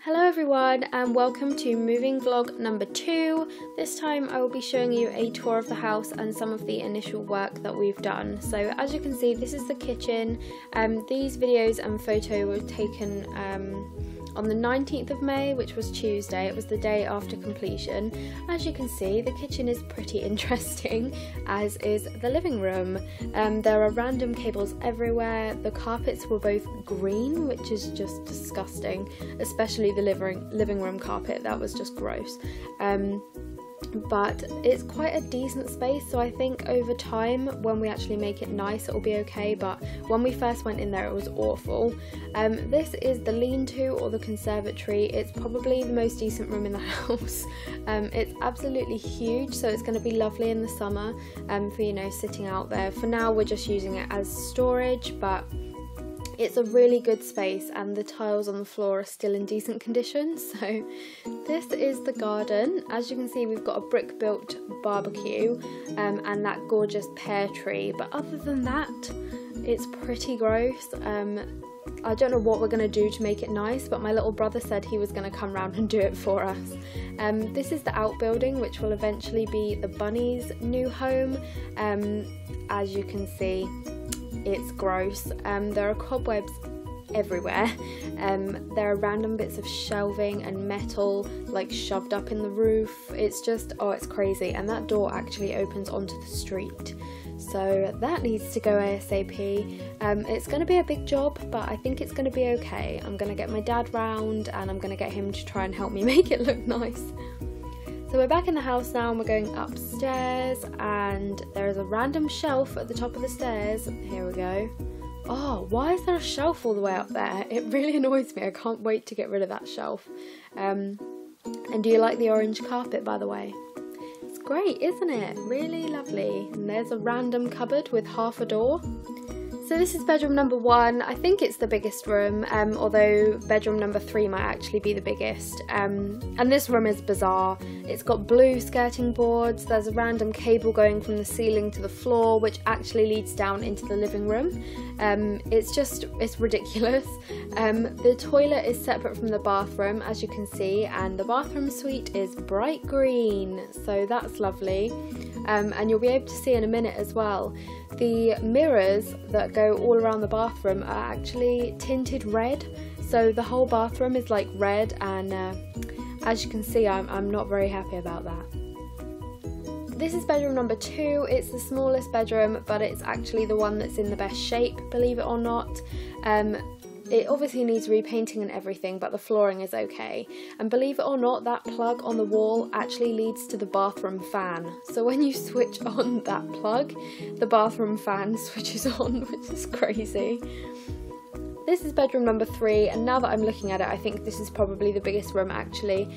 Hello everyone and welcome to moving vlog number 2. This time I will be showing you a tour of the house and some of the initial work that we've done. So as you can see, this is the kitchen. These videos and photo were taken on the 19th of May, which was Tuesday. It was the day after completion. As you can see, the kitchen is pretty interesting, as is the living room. There are random cables everywhere. The carpets were both green, which is just disgusting, especially the living room carpet. That was just gross. But it's quite a decent space, so I think over time when we actually make it nice it will be okay, but when we first went in there it was awful. This is the lean-to or the conservatory. It's probably the most decent room in the house. It's absolutely huge, so it's going to be lovely in the summer for, you know, sitting out there. For now we're just using it as storage, but it's a really good space and the tiles on the floor are still in decent condition. So this is the garden. As you can see, we've got a brick built barbecue and that gorgeous pear tree, but other than that it's pretty gross. I don't know what we're going to do to make it nice, but my little brother said he was going to come round and do it for us. This is the outbuilding, which will eventually be the bunny's new home. As you can see, it's gross. There are cobwebs everywhere. There are random bits of shelving and metal like shoved up in the roof. It's just, oh, it's crazy. And that door actually opens onto the street, so that needs to go ASAP. It's going to be a big job, but I think it's going to be okay. I'm going to get my dad round and I'm going to get him to try and help me make it look nice. So we're back in the house now and we're going upstairs, and there is a random shelf at the top of the stairs. Here we go. Oh, why is there a shelf all the way up there? It really annoys me. I can't wait to get rid of that shelf. And do you like the orange carpet, by the way? It's great, isn't it? Really lovely. And there's a random cupboard with half a door. So this is bedroom number 1. I think it's the biggest room, although bedroom number 3 might actually be the biggest. And this room is bizarre. It's got blue skirting boards. There's a random cable going from the ceiling to the floor, which actually leads down into the living room. It's ridiculous. The toilet is separate from the bathroom, as you can see, and the bathroom suite is bright green, so that's lovely. And you'll be able to see in a minute as well, the mirrors that go all around the bathroom are actually tinted red, so the whole bathroom is like red, and as you can see, I'm not very happy about that. This is bedroom number 2. It's the smallest bedroom, but it's actually the one that's in the best shape, believe it or not. It obviously needs repainting and everything, but the flooring is okay. And believe it or not, that plug on the wall actually leads to the bathroom fan. So when you switch on that plug, the bathroom fan switches on, which is crazy. This is bedroom number 3, and now that I'm looking at it, I think this is probably the biggest room actually.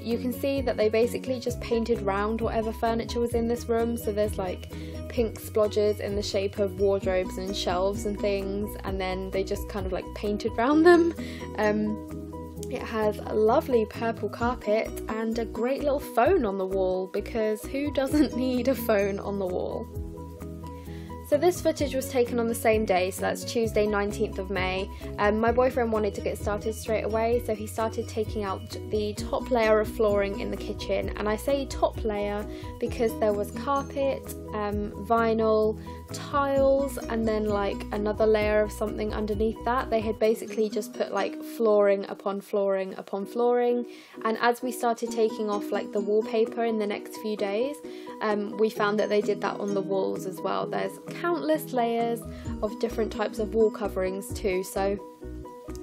You can see that they basically just painted round whatever furniture was in this room, so there's like pink splodges in the shape of wardrobes and shelves and things, and then they just kind of like painted round them. It has a lovely purple carpet and a great little phone on the wall, because who doesn't need a phone on the wall? So this footage was taken on the same day, so that's Tuesday 19th of May. My boyfriend wanted to get started straight away, so he started taking out the top layer of flooring in the kitchen. And I say top layer because there was carpet, vinyl, tiles, and then like another layer of something underneath that. They had basically just put like flooring upon flooring upon flooring, and as we started taking off like the wallpaper in the next few days, we found that they did that on the walls as well. There's countless layers of different types of wall coverings too, so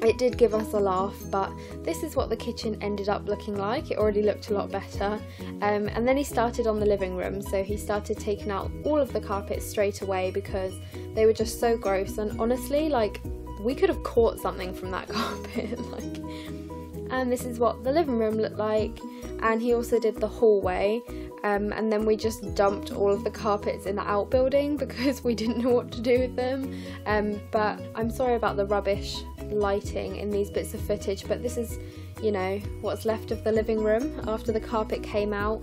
it did give us a laugh. But this is what the kitchen ended up looking like. It already looked a lot better. And then he started on the living room, so he started taking out all of the carpets straight away because they were just so gross, and honestly, like, we could have caught something from that carpet. And this is what the living room looked like. And he also did the hallway. And then we just dumped all of the carpets in the outbuilding because we didn't know what to do with them. But I'm sorry about the rubbish lighting in these bits of footage, but this is, you know, what's left of the living room after the carpet came out.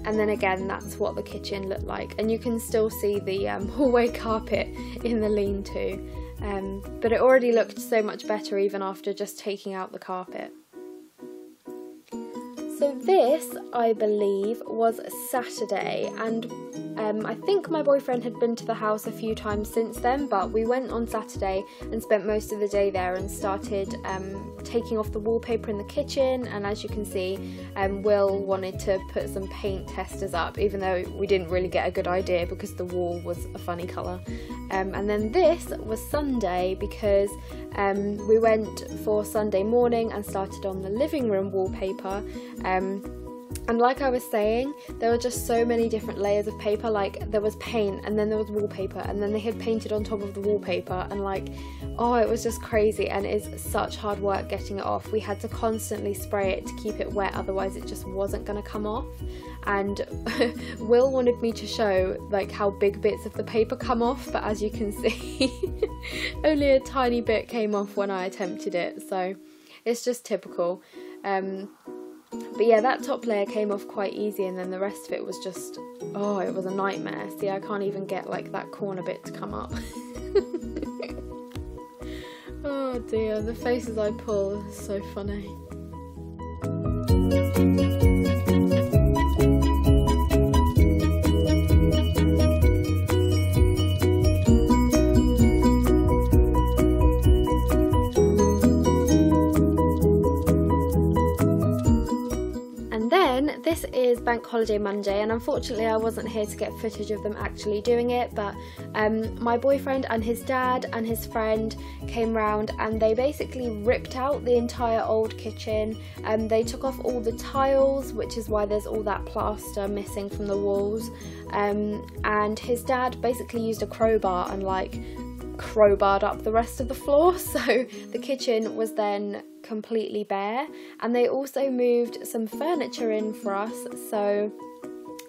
And then again, that's what the kitchen looked like, and you can still see the hallway carpet in the lean-to. but it already looked so much better even after just taking out the carpet. So this, I believe, was Saturday, and I think my boyfriend had been to the house a few times since then, but we went on Saturday and spent most of the day there and started taking off the wallpaper in the kitchen. And as you can see, Will wanted to put some paint testers up, even though we didn't really get a good idea because the wall was a funny colour. And then this was Sunday because we went for Sunday morning and started on the living room wallpaper. And like I was saying, there were just so many different layers of paper. Like, there was paint, and then there was wallpaper, and then they had painted on top of the wallpaper, and like, oh, it was just crazy, and it's such hard work getting it off. We had to constantly spray it to keep it wet, otherwise it just wasn't going to come off. And Will wanted me to show like how big bits of the paper come off, but as you can see, only a tiny bit came off when I attempted it, so it's just typical. But yeah, that top layer came off quite easy, and then the rest of it was just, oh, it was a nightmare. See, I can't even get like that corner bit to come up. Oh dear, the faces I pull are so funny. This is Bank Holiday Monday, and unfortunately I wasn't here to get footage of them actually doing it, but my boyfriend and his dad and his friend came round and they basically ripped out the entire old kitchen. They took off all the tiles, which is why there's all that plaster missing from the walls, and his dad basically used a crowbar and like crowbarred up the rest of the floor, so the kitchen was then completely bare. And they also moved some furniture in for us, so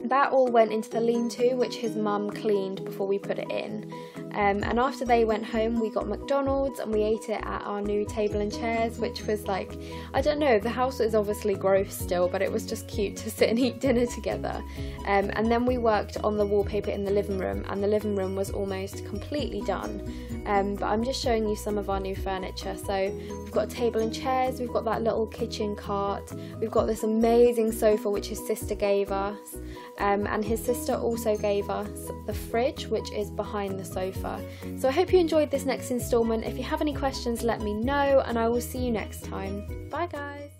that all went into the lean-to, which his mum cleaned before we put it in. And after they went home, we got McDonald's and we ate it at our new table and chairs, which was like, I don't know, the house is obviously gross still, but it was just cute to sit and eat dinner together. And then we worked on the wallpaper in the living room, and the living room was almost completely done. But I'm just showing you some of our new furniture. So we've got a table and chairs, we've got that little kitchen cart, we've got this amazing sofa which his sister gave us, and his sister also gave us the fridge, which is behind the sofa. So I hope you enjoyed this next instalment. If you have any questions, let me know, and I will see you next time. Bye guys!